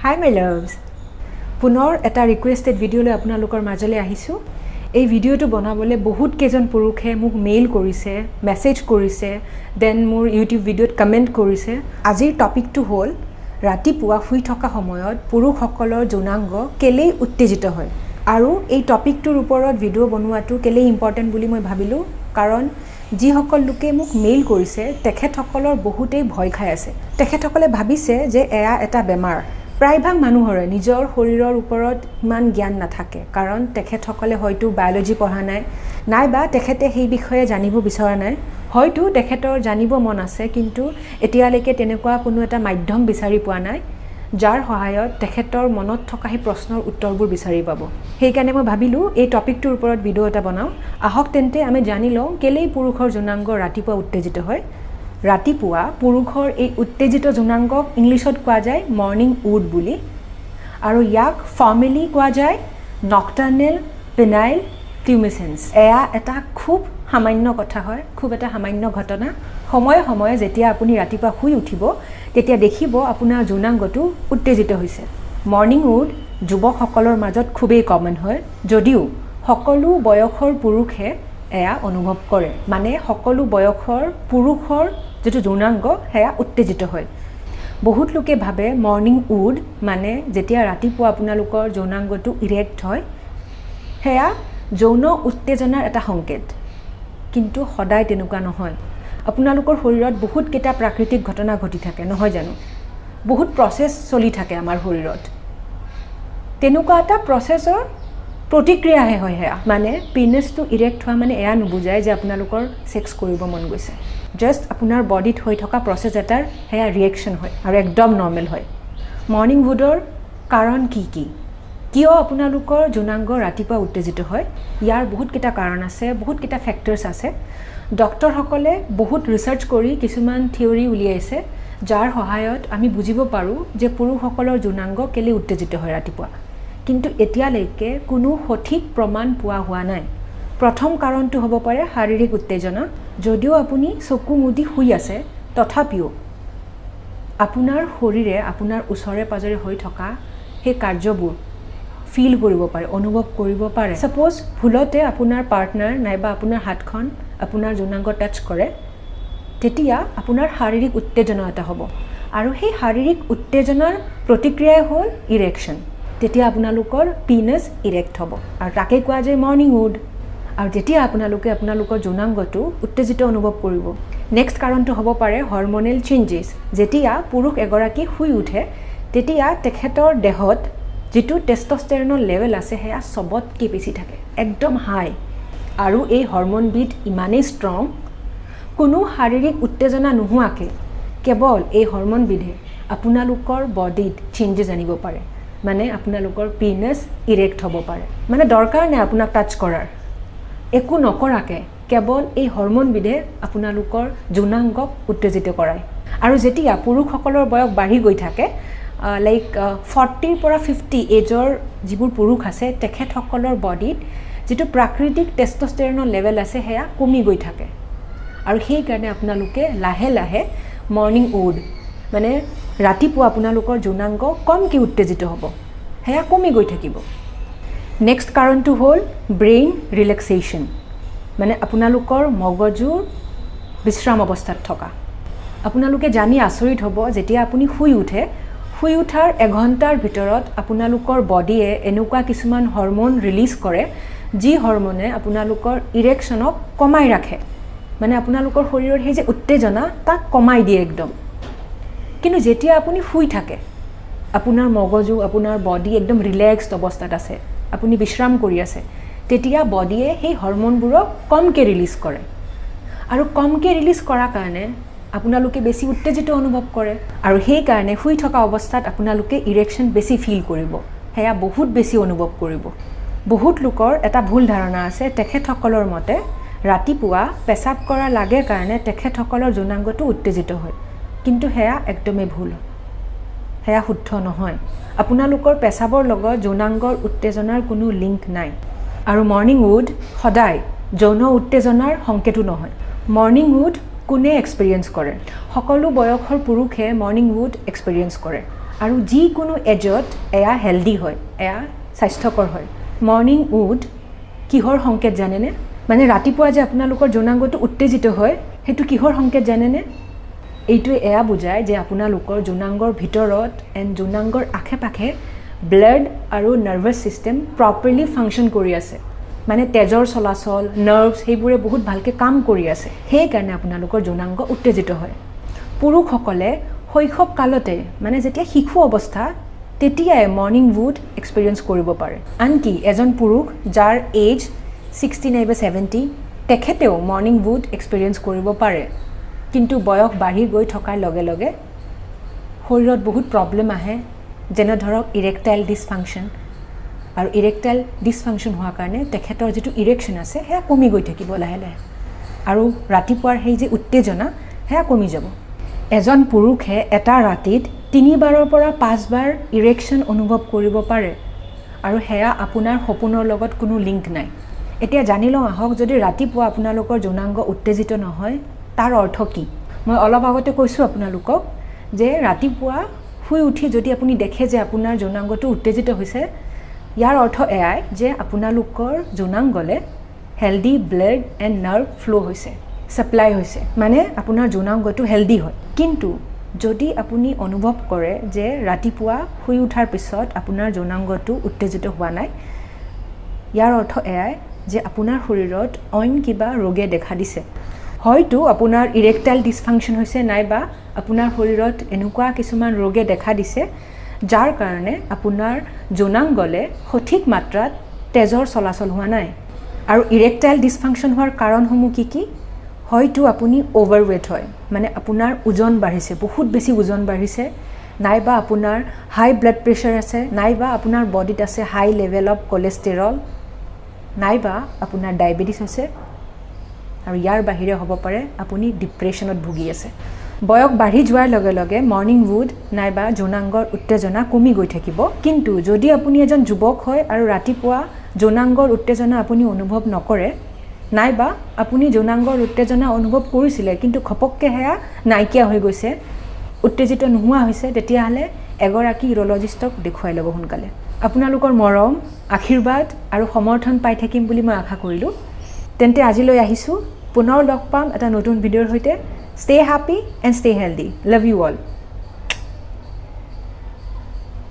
Hi my loves. পুনৰ এটা requested ভিডিঅ'লৈ আপোনালোকৰ মাজলৈ আহিছোঁ। এই ভিডিঅ'টো বনাবলৈ বহুত কেইজন পুৰুষে মোক মেইল কৰিছে, মেছেজ কৰিছে, দেন মোৰ ইউটিউব ভিডিঅ'ত কমেণ্ট কৰিছে। আজিৰ টপিকটো হ'ল ৰাতিপুৱা শুই থকা সময়ত পুৰুষসকলৰ যৌনাংগ কেলেই উত্তেজিত হয়। আৰু এই টপিকটোৰ ওপৰত ভিডিঅ' বনোৱাটো কেলেই ইম্পৰ্টেণ্ট বুলি মই ভাবিলোঁ, কাৰণ যিসকল লোকে মোক মেইল কৰিছে তেখেতসকলৰ বহুতেই ভয় খাই আছে। তেখেতসকলে ভাবিছে যে এয়া এটা বেমাৰ। প্ৰায়ভাগ মানুহৰে নিজৰ শৰীৰৰ ওপৰত ইমান জ্ঞান নাথাকে, কাৰণ তেখেতসকলে হয়তো বায়'লজি পঢ়া নাই, নাইবা তেখেতে সেই বিষয়ে জানিব বিচৰা নাই। হয়তো তেখেতৰ জানিব মন আছে, কিন্তু এতিয়ালৈকে তেনেকুৱা কোনো এটা মাধ্যম বিচাৰি পোৱা নাই যাৰ সহায়ত তেখেতৰ মনত থকা সেই প্ৰশ্নৰ উত্তৰবোৰ বিচাৰি পাব। সেইকাৰণে মই ভাবিলোঁ এই টপিকটোৰ ওপৰত ভিডিঅ' এটা বনাওঁ। আহক তেন্তে আমি জানি লওঁ কেলেই পুৰুষৰ যৌনাংগ ৰাতিপুৱা উত্তেজিত হয়। ৰাতিপুৱা পুৰুষৰ এই উত্তেজিত যৌনাংগক ইংলিছত কোৱা যায় মৰ্ণিং উড বুলি, আৰু ইয়াক ফৰ্মেলি কোৱা যায় নক্টাৰ্নেল পেনাইল টিউমেচেন্স। এয়া এটা খুব সামান্য কথা হয়, খুব এটা সামান্য ঘটনা। সময়ে সময়ে যেতিয়া আপুনি ৰাতিপুৱা শুই উঠিব তেতিয়া দেখিব আপোনাৰ যৌনাংগটো উত্তেজিত হৈছে। মৰ্ণিং উড যুৱকসকলৰ মাজত খুবেই কমন হয়, যদিও সকলো বয়সৰ পুৰুষে এয়া অনুভৱ কৰে। মানে সকলো বয়সৰ পুৰুষৰ যিটো যৌনাংগ সেয়া উত্তেজিত হয়। বহুত লোকে ভাবে মৰ্ণিং উড মানে যেতিয়া ৰাতিপুৱা আপোনালোকৰ যৌনাংগটো ইৰেক্ট হয় সেয়া যৌন উত্তেজনাৰ এটা সংকেত, কিন্তু সদায় তেনেকুৱা নহয়। আপোনালোকৰ শৰীৰত বহুতকেইটা প্ৰাকৃতিক ঘটনা ঘটি থাকে, নহয় জানো? বহুত প্ৰচেছ চলি থাকে আমাৰ শৰীৰত। তেনেকুৱা এটা প্ৰচেছৰ প্ৰতিক্ৰিয়াহে হয় সেয়া। মানে পিনিছটো ইৰেক্ট হোৱা মানে এয়া নুবুজায় যে আপোনালোকৰ ছেক্স কৰিব মন গৈছে। জাষ্ট আপোনাৰ বডিত হৈ থকা প্ৰচেছ এটাৰ সেয়া ৰিয়েকশ্যন হয়, আৰু একদম নৰ্মেল হয়। মৰ্ণিং উডৰ কাৰণ কি কি? কিয় আপোনালোকৰ যৌনাংগ ৰাতিপুৱা উত্তেজিত হয়? ইয়াৰ বহুতকেইটা কাৰণ আছে, বহুতকেইটা ফেক্টৰ্ছ আছে। ডক্টৰসকলে বহুত ৰিচাৰ্চ কৰি কিছুমান থিয়ৰী উলিয়াইছে যাৰ সহায়ত আমি বুজিব পাৰোঁ যে পুৰুষসকলৰ যৌনাংগ কেলৈ উত্তেজিত হয় ৰাতিপুৱা। কিন্তু এতিয়ালৈকে কোনো সঠিক প্ৰমাণ পোৱা হোৱা নাই। প্ৰথম কাৰণটো হ'ব পাৰে শাৰীৰিক উত্তেজনা। যদিও আপুনি চকু মুদি শুই আছে, তথাপিও আপোনাৰ শৰীৰে আপোনাৰ ওচৰে পাজৰে হৈ থকা সেই কাৰ্যবোৰ ফিল কৰিব পাৰে, অনুভৱ কৰিব পাৰে। ছাপ'জ ভুলতে আপোনাৰ পাৰ্টনাৰ নাইবা আপোনাৰ হাতখন আপোনাৰ যৌনাংগ টাচ কৰে, তেতিয়া আপোনাৰ শাৰীৰিক উত্তেজনা এটা হ'ব, আৰু সেই শাৰীৰিক উত্তেজনাৰ প্ৰতিক্ৰিয়াই হ'ল ইৰেকশ্যন। তেতিয়া আপোনালোকৰ পিনিছ ইৰেক্ট হ'ব, আৰু তাকে কোৱা যায় মৰ্ণিং উড। আৰু যেতিয়া আপোনালোকে আপোনালোকৰ যৌনাংগটো উত্তেজিত অনুভৱ কৰিব। নেক্সট কাৰণটো হ'ব পাৰে হৰম'নেল চেঞ্জেছ। যেতিয়া পুৰুষ এগৰাকী শুই উঠে তেতিয়া তেখেতৰ দেহত যিটো টেষ্টষ্টেৰনৰ লেভেল আছে সেয়া চবতকৈ বেছি থাকে, একদম হাই। আৰু এই হৰম'নবিধ ইমানেই ষ্ট্ৰং, কোনো শাৰীৰিক উত্তেজনা নোহোৱাকৈ কেৱল এই হৰম'নবিধে আপোনালোকৰ বডিত চেঞ্জেছ আনিব পাৰে। মানে আপোনালোকৰ পিনিছ ইৰেক্ট হ'ব পাৰে। মানে দৰকাৰ নাই আপোনাক টাচ কৰাৰ, একো নকৰাকৈ কেৱল এই হৰম'নবিধে আপোনালোকৰ যৌনাংগক উত্তেজিত কৰায়। আৰু যেতিয়া পুৰুষসকলৰ বয়স বাঢ়ি গৈ থাকে, লাইক 40ৰ পৰা 50 এজৰ যিবোৰ পুৰুষ আছে তেখেতসকলৰ বডিত যিটো প্ৰাকৃতিক টেষ্টষ্টেৰনৰ লেভেল আছে সেয়া কমি গৈ থাকে, আৰু সেইকাৰণে আপোনালোকে লাহে লাহে মৰ্ণিং উড মানে ৰাতিপুৱা আপোনালোকৰ যৌনাংগ কমকৈ উত্তেজিত হ'ব, সেয়া কমি গৈ থাকিব। নেক্সট কাৰণটো হ'ল ব্ৰেইন ৰিলেক্সেশ্যন। মানে আপোনালোকৰ মগজুৰ বিশ্ৰাম অৱস্থাত থকা। আপোনালোকে জানি আচৰিত হ'ব, যেতিয়া আপুনি শুই উঠে, শুই উঠাৰ এঘণ্টাৰ ভিতৰত আপোনালোকৰ বডিয়ে এনেকুৱা কিছুমান হৰম'ন ৰিলিজ কৰে যি হৰম'নে আপোনালোকৰ ইৰেকশ্যনক কমাই ৰাখে। মানে আপোনালোকৰ শৰীৰৰ সেই যে উত্তেজনা তাক কমাই দিয়ে একদম। কিন্তু যেতিয়া আপুনি শুই থাকে, আপোনাৰ মগজু, আপোনাৰ বডি একদম ৰিলেক্সড অৱস্থাত আছে, আপুনি বিশ্ৰাম কৰি আছে, তেতিয়া বডিয়ে সেই হৰম'নবোৰক কমকৈ ৰিলিজ কৰে। আৰু কমকৈ ৰিলিজ কৰাৰ কাৰণে আপোনালোকে বেছি উত্তেজিত অনুভৱ কৰে, আৰু সেইকাৰণে শুই থকা অৱস্থাত আপোনালোকে ইৰেকশ্যন বেছি ফিল কৰিব, সেয়া বহুত বেছি অনুভৱ কৰিব। বহুত লোকৰ এটা ভুল ধাৰণা আছে, তেখেতসকলৰ মতে ৰাতিপুৱা পেচাব কৰা লাগে কাৰণে তেখেতসকলৰ যৌনাংগটো উত্তেজিত হয়, কিন্তু সেয়া একদমেই ভুল, সেয়া শুদ্ধ নহয়। আপোনালোকৰ পেচাবৰ লগত যৌনাংগৰ উত্তেজনাৰ কোনো লিংক নাই। আৰু মৰ্ণিং উড সদায় যৌন উত্তেজনাৰ সংকেতো নহয়। মৰ্ণিং উড কোনে এক্সপিৰিয়েঞ্চ কৰে? সকলো বয়সৰ পুৰুষে মৰ্ণিং উড এক্সপিৰিয়েঞ্চ কৰে, আৰু যিকোনো এজত এয়া হেল্ডি হয়, এয়া স্বাস্থ্যকৰ হয়। মৰ্ণিং উড কিহৰ সংকেত জানেনে? মানে ৰাতিপুৱা যে আপোনালোকৰ যৌনাংগটো উত্তেজিত হয়, সেইটো কিহৰ সংকেত জানেনে? এইটোৱে এয়া বুজায় যে আপোনালোকৰ যৌনাংগৰ ভিতৰত এণ্ড যৌনাংগৰ আশে পাশে ব্লাড আৰু নাৰ্ভাছ ছিষ্টেম প্ৰপাৰলি ফাংচন কৰি আছে। মানে তেজৰ চলাচল, নাৰ্ভছ সেইবোৰে বহুত ভালকৈ কাম কৰি আছে। সেইকাৰণে আপোনালোকৰ যৌনাংগ উত্তেজিত হয়। পুৰুষসকলে শৈশৱ কালতে মানে যেতিয়া শিশু অৱস্থা তেতিয়াই মৰ্ণিং উড এক্সপিৰিয়েঞ্চ কৰিব পাৰে। আনকি এজন পুৰুষ যাৰ এজ 60 নাইবা 70 তেখেতেও মৰ্ণিং উড এক্সপিৰিয়েঞ্চ কৰিব পাৰে। কিন্তু বয়স বাঢ়ি গৈ থকাৰ লগে লগে শৰীৰত বহুত প্ৰব্লেম আহে, যেনে ধৰক ইৰেক্টাইল ডিছফাংচন। আৰু ইৰেক্টাইল ডিছফাংচন হোৱাৰ কাৰণে তেখেতৰ যিটো ইৰেকশ্যন আছে সেয়া কমি গৈ থাকিব লাহে লাহে। আৰু ৰাতিপুৱাৰ সেই যে উত্তেজনা সেয়া কমি যাব। এজন পুৰুষে এটা ৰাতিত 3 বাৰৰ পৰা 5 বাৰ ইৰেকশ্যন অনুভৱ কৰিব পাৰে, আৰু সেয়া আপোনাৰ সপোনৰ লগত কোনো লিংক নাই। এতিয়া জানি লওঁ আহক, যদি ৰাতিপুৱা আপোনালোকৰ যৌনাংগ উত্তেজিত নহয় তাৰ অৰ্থ কি? মই অলপ আগতে কৈছোঁ আপোনালোকক যে ৰাতিপুৱা শুই উঠি যদি আপুনি দেখে যে আপোনাৰ যৌনাংগটো উত্তেজিত হৈছে, ইয়াৰ অৰ্থ এয়াই যে আপোনালোকৰ যৌনাংগলে হেল্ডি ব্লাড এণ্ড নাৰ্ভ ফ্ল' হৈছে, ছাপ্লাই হৈছে, মানে আপোনাৰ যৌনাংগটো হেল্ডি হয়। কিন্তু যদি আপুনি অনুভৱ কৰে যে ৰাতিপুৱা শুই উঠাৰ পিছত আপোনাৰ যৌনাংগটো উত্তেজিত হোৱা নাই, ইয়াৰ অৰ্থ এয়াই যে আপোনাৰ শৰীৰত অইন কিবা ৰোগে দেখা দিছে। হয়তো আপোনাৰ ইৰেক্টাইল ডিছফাংচন হৈছে, নাইবা আপোনাৰ শৰীৰত এনেকুৱা কিছুমান ৰোগে দেখা দিছে যাৰ কাৰণে আপোনাৰ যৌনাংগলে সঠিক মাত্ৰাত তেজৰ চলাচল হোৱা নাই। আৰু ইৰেক্টাইল ডিছফাংচন হোৱাৰ কাৰণসমূহ কি কি? হয়তো আপুনি অভাৰৱেট হয়, মানে আপোনাৰ ওজন বাঢ়িছে, বহুত বেছি ওজন বাঢ়িছে, নাইবা আপোনাৰ হাই ব্লাড প্ৰেছাৰ আছে, নাইবা আপোনাৰ বডিত আছে হাই লেভেল অফ কলেষ্টৰল, নাইবা আপোনাৰ ডায়েবেটিছ আছে, আৰু ইয়াৰ বাহিৰে হ'ব পাৰে আপুনি ডিপ্ৰেশ্যনত ভুগি আছে। বয়স বাঢ়ি যোৱাৰ লগে লগে মৰ্ণিং উড নাইবা যৌনাংগৰ উত্তেজনা কমি গৈ থাকিব। কিন্তু যদি আপুনি এজন যুৱক হয় আৰু ৰাতিপুৱা যৌনাংগৰ উত্তেজনা আপুনি অনুভৱ নকৰে, নাইবা আপুনি যৌনাংগৰ উত্তেজনা অনুভৱ কৰিছিলে কিন্তু ঘপককৈ সেয়া নাইকিয়া হৈ গৈছে, উত্তেজিত নোহোৱা হৈছে, তেতিয়াহ'লে এগৰাকী ইউৰলজিষ্টক দেখুৱাই ল'ব সোনকালে। আপোনালোকৰ মৰম, আশীৰ্বাদ আৰু সমৰ্থন পাই থাকিম বুলি মই আশা কৰিলোঁ। তেন্তে আজিলৈ আহিছোঁ, পুনৰ লগ পাম এটা নতুন ভিডিঅ'ৰ সৈতে। Stay happy and stay healthy. Love you all.